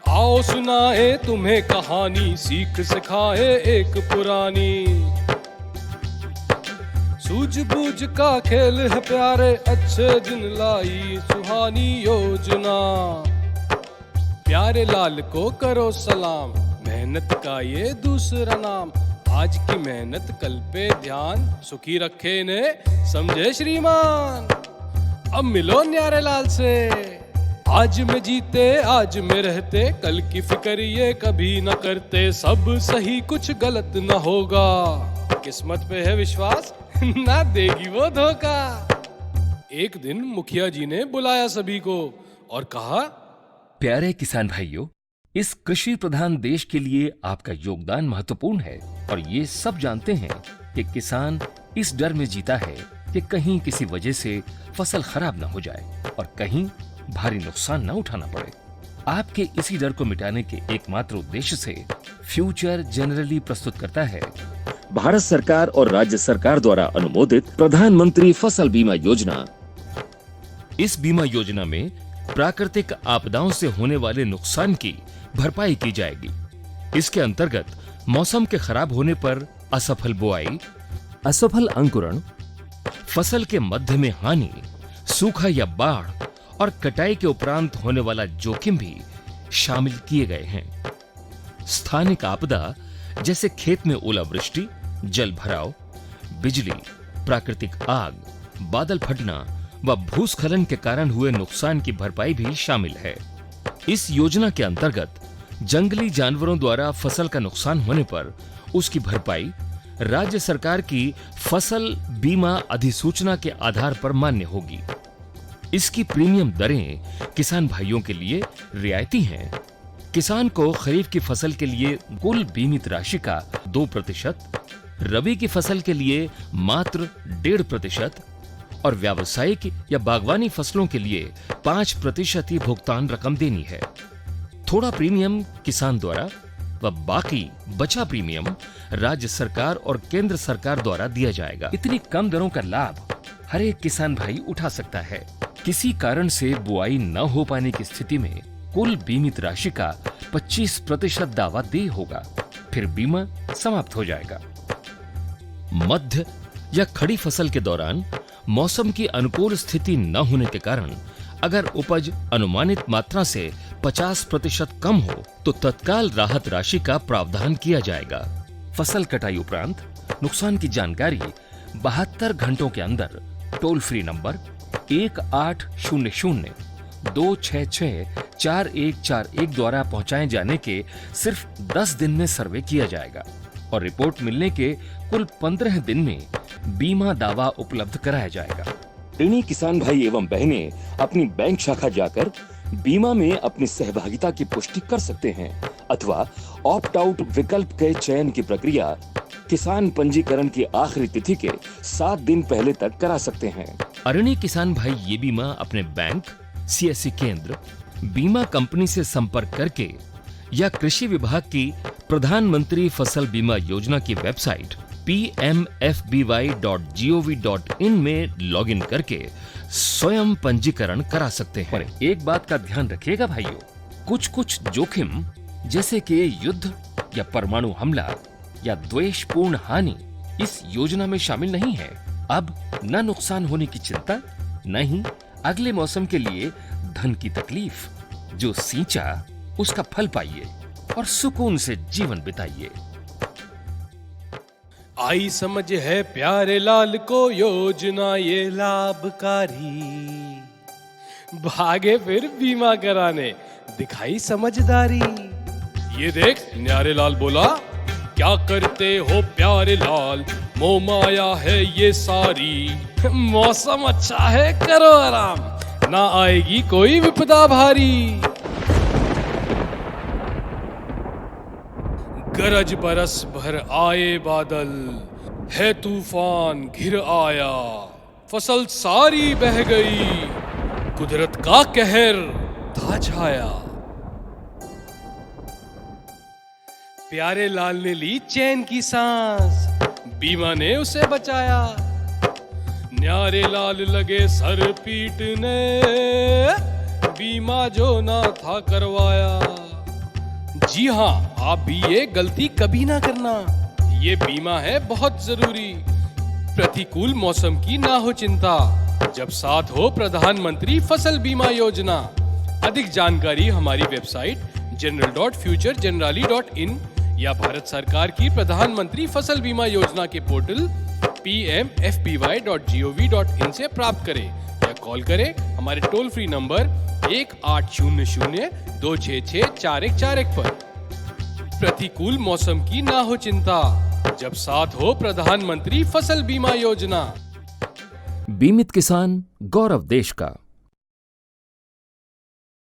आओ सुनाए तुम्हें कहानी, सीख सिखाए एक पुरानी। सूझबूझ का खेल है प्यारे, अच्छे दिन लाई सुहानी योजना। प्यारे लाल को करो सलाम, मेहनत का ये दूसरा नाम। आज की मेहनत कल पे ध्यान, सुखी रखे ने समझे श्रीमान। अब मिलो न्यारे लाल से, आज में जीते आज में रहते, कल की फिक्र ये कभी न करते। सब सही कुछ गलत न होगा, किस्मत पे है विश्वास ना देगी वो धोखा। एक दिन मुखिया जी ने बुलाया सभी को और कहा, प्यारे किसान भाइयों, इस कृषि प्रधान देश के लिए आपका योगदान महत्वपूर्ण है और ये सब जानते हैं कि किसान इस डर में जीता है कि कहीं किसी वजह से फसल खराब न हो जाए और कहीं भारी नुकसान न उठाना पड़े। आपके इसी डर को मिटाने के एकमात्र उद्देश्य से फ्यूचर जनरली प्रस्तुत करता है भारत सरकार और राज्य सरकार द्वारा अनुमोदित प्रधानमंत्री फसल बीमा योजना। इस बीमा योजना में प्राकृतिक आपदाओं से होने वाले नुकसान की भरपाई की जाएगी। इसके अंतर्गत मौसम के खराब होने पर असफल बुआई, असफल अंकुरण, फसल के मध्य में हानि, सूखा या बाढ़ और कटाई के उपरांत होने वाला जोखिम भी शामिल किए गए हैं। स्थानिक आपदा जैसे खेत में ओलावृष्टि, जल भराव, बिजली, प्राकृतिक आग, बादल फटना व भूस्खलन के कारण हुए नुकसान की भरपाई भी शामिल है। इस योजना के अंतर्गत जंगली जानवरों द्वारा फसल का नुकसान होने पर उसकी भरपाई राज्य सरकार की फसल बीमा अधिसूचना के आधार पर मान्य होगी। इसकी प्रीमियम दरें किसान भाइयों के लिए रियायती हैं। किसान को खरीफ की फसल के लिए कुल बीमित राशि का 2%, रबी की फसल के लिए मात्र 1.5% और व्यावसायिक या बागवानी फसलों के लिए 5% ही भुगतान रकम देनी है। थोड़ा प्रीमियम किसान द्वारा व बाकी बचा प्रीमियम राज्य सरकार और केंद्र सरकार द्वारा दिया जाएगा। इतनी कम दरों का लाभ हर एक किसान भाई उठा सकता है। किसी कारण से बुआई न हो पाने की स्थिति में कुल बीमित राशि का 25% दावा देय होगा, फिर बीमा समाप्त हो जाएगा। मध्य या खड़ी फसल के दौरान मौसम की अनुकूल स्थिति न होने के कारण अगर उपज अनुमानित मात्रा से 50% कम हो तो तत्काल राहत राशि का प्रावधान किया जाएगा। फसल कटाई उपरांत नुकसान की जानकारी 72 घंटों के अंदर टोल फ्री नंबर 1800-266-4141 द्वारा पहुंचाए जाने के सिर्फ 10 दिन में सर्वे किया जाएगा और रिपोर्ट मिलने के कुल 15 दिन में बीमा दावा उपलब्ध कराया जाएगा। ऋणी किसान भाई एवं बहनें अपनी बैंक शाखा जाकर बीमा में अपनी सहभागिता की पुष्टि कर सकते हैं अथवा ऑप्ट आउट विकल्प के चयन की प्रक्रिया किसान पंजीकरण की आखिरी तिथि के 7 दिन पहले तक करा सकते हैं। अऋणी किसान भाई ये बीमा अपने बैंक, सीएससी केंद्र, बीमा कंपनी से संपर्क करके या कृषि विभाग की प्रधानमंत्री फसल बीमा योजना की वेबसाइट pmfby.gov.in में लॉगिन करके स्वयं पंजीकरण करा सकते हैं। एक बात का ध्यान रखिएगा भाइयों, कुछ जोखिम जैसे कि युद्ध या परमाणु हमला या द्वेषपूर्ण हानि इस योजना में शामिल नहीं है। अब न नुकसान होने की चिंता, न ही अगले मौसम के लिए धन की तकलीफ। जो सींचा उसका फल पाइए और सुकून से जीवन बिताइए। आई समझ है प्यारे लाल को योजना ये लाभकारी। भागे फिर बीमा कराने, दिखाई समझदारी। ये देख न्यारे लाल बोला, क्या करते हो प्यारे लाल, मोह माया है ये सारी। मौसम अच्छा है करो आराम, ना आएगी कोई विपदा भारी। गरज बरस भर आए बादल, है तूफान घिर आया। फसल सारी बह गई, कुदरत का कहर था छाया। प्यारे लाल ने ली चैन की सांस, बीमा ने उसे बचाया। न्यारे लाल लगे सर पीटने, बीमा जो ना था करवाया। जी हाँ, आप भी ये गलती कभी ना करना। ये बीमा है बहुत जरूरी। प्रतिकूल मौसम की ना हो चिंता, जब साथ हो प्रधानमंत्री फसल बीमा योजना। अधिक जानकारी हमारी वेबसाइट general.futuregenerali.in या भारत सरकार की प्रधानमंत्री फसल बीमा योजना के पोर्टल pmfby.gov.in से प्राप्त करें या कॉल करें हमारे टोल फ्री नंबर 1800-266-4141 पर। प्रतिकूल मौसम की ना हो चिंता, जब साथ हो प्रधानमंत्री फसल बीमा योजना। बीमित किसान गौरव देश का।